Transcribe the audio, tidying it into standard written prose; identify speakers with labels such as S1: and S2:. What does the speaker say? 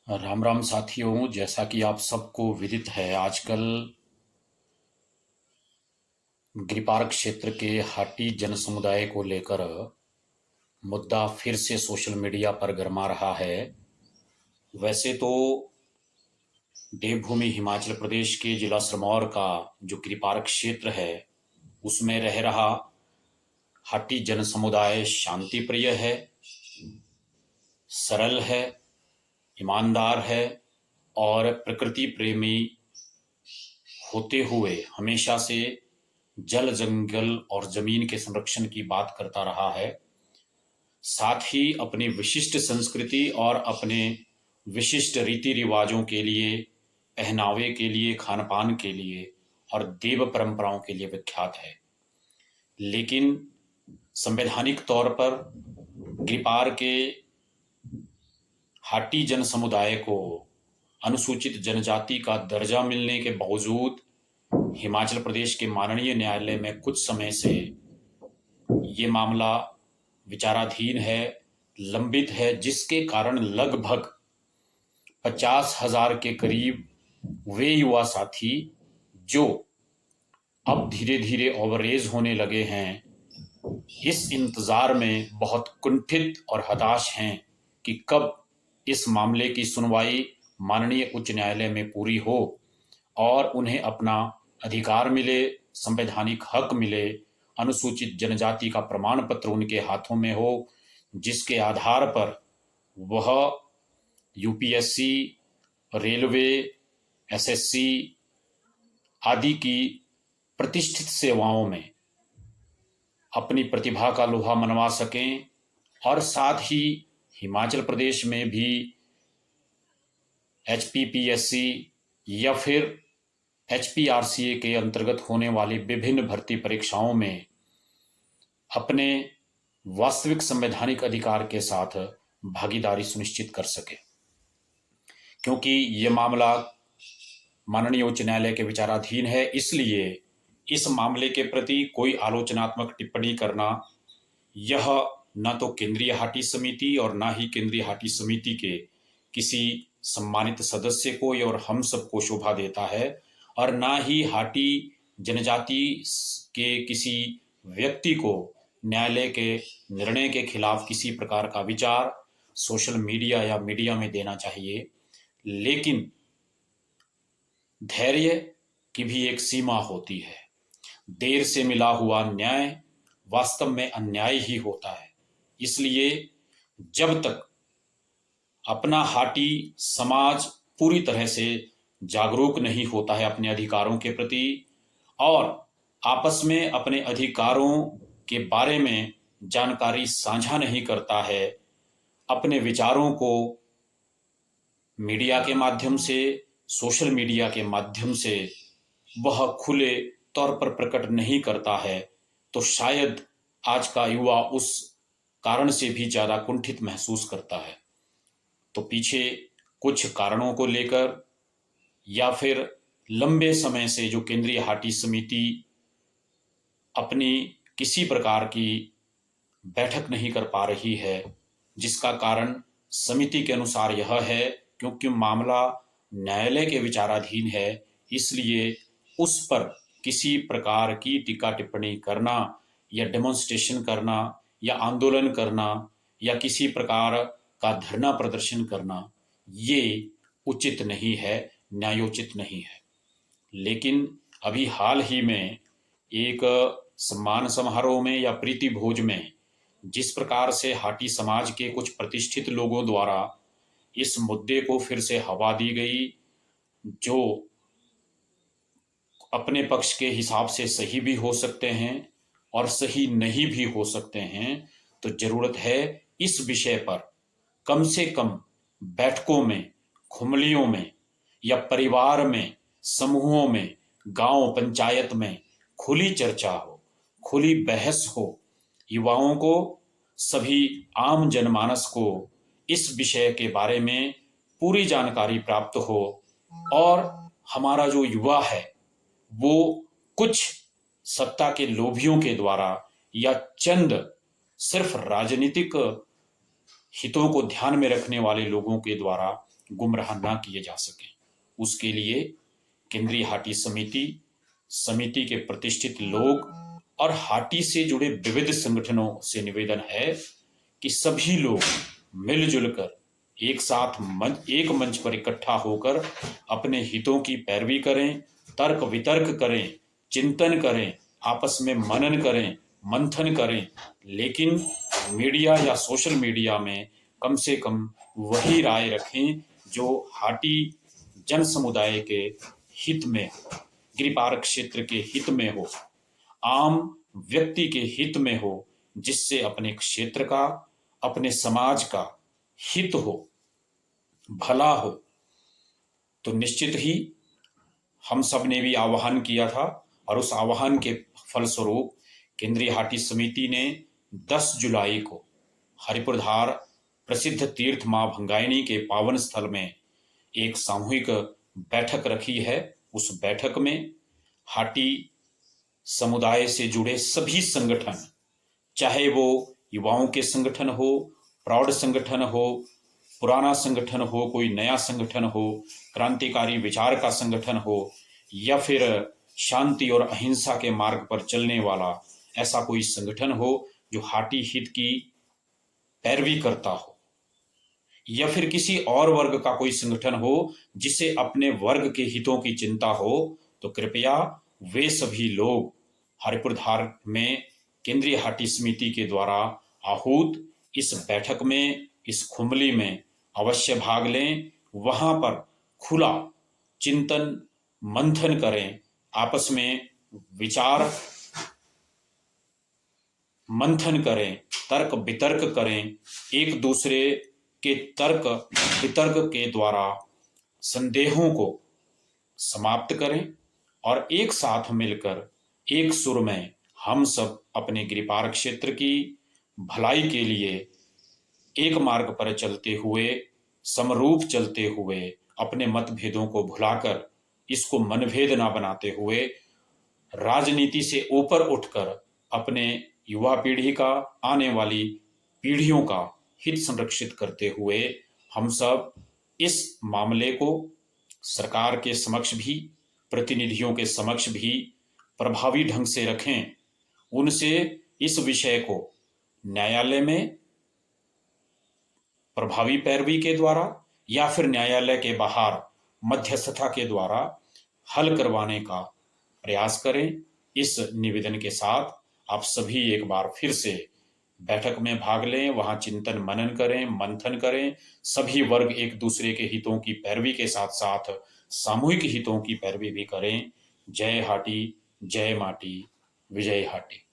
S1: राम राम साथियों, जैसा कि आप सबको विदित है, आजकल गिरिपार क्षेत्र के हाटी जन समुदाय को लेकर मुद्दा फिर से सोशल मीडिया पर गरमा रहा है। वैसे तो देवभूमि हिमाचल प्रदेश के जिला सिरमौर का जो गिरिपार क्षेत्र है, उसमें रह रहा हाटी जन समुदाय शांति प्रिय है, सरल है, ईमानदार है और प्रकृति प्रेमी होते हुए हमेशा से जल जंगल और जमीन के संरक्षण की बात करता रहा है। साथ ही अपनी विशिष्ट संस्कृति और अपने विशिष्ट रीति रिवाजों के लिए, पहनावे के लिए, खान पान के लिए और देव परंपराओं के लिए विख्यात है। लेकिन संवैधानिक तौर पर गिरिपार के हाटी जन समुदाय को अनुसूचित जनजाति का दर्जा मिलने के बावजूद हिमाचल प्रदेश के माननीय न्यायालय में कुछ समय से ये मामला विचाराधीन है, लंबित है, जिसके कारण लगभग 50,000 के करीब वे युवा साथी जो अब धीरे धीरे ओवरएज होने लगे हैं, इस इंतजार में बहुत कुंठित और हताश हैं कि कब इस मामले की सुनवाई माननीय उच्च न्यायालय में पूरी हो और उन्हें अपना अधिकार मिले, संवैधानिक हक मिले, अनुसूचित जनजाति का प्रमाण पत्र उनके हाथों में हो, जिसके आधार पर वह यूपीएससी, रेलवे, एसएससी आदि की प्रतिष्ठित सेवाओं में अपनी प्रतिभा का लोहा मनवा सकें और साथ ही हिमाचल प्रदेश में भी एचपीपीएससी या फिर एचपीआरसीए के अंतर्गत होने वाली विभिन्न भर्ती परीक्षाओं में अपने वास्तविक संवैधानिक अधिकार के साथ भागीदारी सुनिश्चित कर सके। क्योंकि ये मामला माननीय उच्च न्यायालय के विचाराधीन है, इसलिए इस मामले के प्रति कोई आलोचनात्मक टिप्पणी करना यह न तो केंद्रीय हाटी समिति और न ही केंद्रीय हाटी समिति के किसी सम्मानित सदस्य को और हम सबको शोभा देता है और ना ही हाटी जनजाति के किसी व्यक्ति को न्यायालय के निर्णय के खिलाफ किसी प्रकार का विचार सोशल मीडिया या मीडिया में देना चाहिए। लेकिन धैर्य की भी एक सीमा होती है। देर से मिला हुआ न्याय वास्तव में अन्याय ही होता है। इसलिए जब तक अपना हाटी समाज पूरी तरह से जागरूक नहीं होता है अपने अधिकारों के प्रति और आपस में अपने अधिकारों के बारे में जानकारी साझा नहीं करता है, अपने विचारों को मीडिया के माध्यम से, सोशल मीडिया के माध्यम से वह खुले तौर पर प्रकट नहीं करता है, तो शायद आज का युवा उस कारण से भी ज्यादा कुंठित महसूस करता है। तो पीछे कुछ कारणों को लेकर या फिर लंबे समय से जो केंद्रीय हाटी समिति अपनी किसी प्रकार की बैठक नहीं कर पा रही है, जिसका कारण समिति के अनुसार यह है क्योंकि मामला न्यायालय के विचाराधीन है, इसलिए उस पर किसी प्रकार की टीका टिप्पणी करना या डेमोन्स्ट्रेशन करना या आंदोलन करना या किसी प्रकार का धरना प्रदर्शन करना ये उचित नहीं है, न्यायोचित नहीं है। लेकिन अभी हाल ही में एक सम्मान समारोह में या प्रीति भोज में जिस प्रकार से हाटी समाज के कुछ प्रतिष्ठित लोगों द्वारा इस मुद्दे को फिर से हवा दी गई, जो अपने पक्ष के हिसाब से सही भी हो सकते हैं और सही नहीं भी हो सकते हैं, तो जरूरत है इस विषय पर कम से कम बैठकों में, खुमलियों में या परिवार में, समूहों में, गांव पंचायत में खुली चर्चा हो, खुली बहस हो, युवाओं को, सभी आम जनमानस को इस विषय के बारे में पूरी जानकारी प्राप्त हो और हमारा जो युवा है वो कुछ सत्ता के लोभियों के द्वारा या चंद सिर्फ राजनीतिक हितों को ध्यान में रखने वाले लोगों के द्वारा गुमराह ना किए जा सकें। उसके लिए केंद्रीय हाटी समिति के प्रतिष्ठित लोग और हाटी से जुड़े विविध संगठनों से निवेदन है कि सभी लोग मिलजुल कर एक साथ एक मंच पर इकट्ठा होकर अपने हितों की पैरवी करें, तर्क वितर्क करें, चिंतन करें, आपस में मनन करें, मंथन करें, लेकिन मीडिया या सोशल मीडिया में कम से कम वही राय रखें जो हाटी जन समुदाय के हित में, गिरिपार क्षेत्र के हित में हो, आम व्यक्ति के हित में हो, जिससे अपने क्षेत्र का, अपने समाज का हित हो, भला हो। तो निश्चित ही हम सब ने भी आह्वान किया था और उस आह्वान के फलस्वरूप केंद्रीय हाटी समिति ने 10 जुलाई को हरिपुरधार प्रसिद्ध तीर्थ मां भंगायणी के पावन स्थल में एक सामूहिक बैठक रखी है। उस बैठक में हाटी समुदाय से जुड़े सभी संगठन, चाहे वो युवाओं के संगठन हो, प्रौढ़ संगठन हो, पुराना संगठन हो, कोई नया संगठन हो, क्रांतिकारी विचार का संगठन हो, या फिर शांति और अहिंसा के मार्ग पर चलने वाला ऐसा कोई संगठन हो जो हाटी हित की पैरवी करता हो, या फिर किसी और वर्ग का कोई संगठन हो जिसे अपने वर्ग के हितों की चिंता हो, तो कृपया वे सभी लोग हरिपुरधार में केंद्रीय हाटी समिति के द्वारा आहूत इस बैठक में, इस खुमली में अवश्य भाग लें। वहां पर खुला चिंतन मंथन करें, आपस में विचार मंथन करें, तर्क वितर्क करें, एक दूसरे के तर्क वितर्क के द्वारा संदेहों को समाप्त करें और एक साथ मिलकर एक सुर में हम सब अपने गिरिपार क्षेत्र की भलाई के लिए एक मार्ग पर चलते हुए, समरूप चलते हुए, अपने मतभेदों को भुलाकर, इसको मनभेद ना बनाते हुए, राजनीति से ऊपर उठकर अपने युवा पीढ़ी का, आने वाली पीढ़ियों का हित संरक्षित करते हुए हम सब इस मामले को सरकार के समक्ष भी, प्रतिनिधियों के समक्ष भी प्रभावी ढंग से रखें। उनसे इस विषय को न्यायालय में प्रभावी पैरवी के द्वारा या फिर न्यायालय के बाहर मध्यस्थता के द्वारा हल करवाने का प्रयास करें। इस निवेदन के साथ आप सभी एक बार फिर से बैठक में भाग लें, वहां चिंतन मनन करें, मंथन करें, सभी वर्ग एक दूसरे के हितों की पैरवी के साथ साथ सामूहिक हितों की पैरवी भी करें। जय हाटी, जय माटी, विजय हाटी।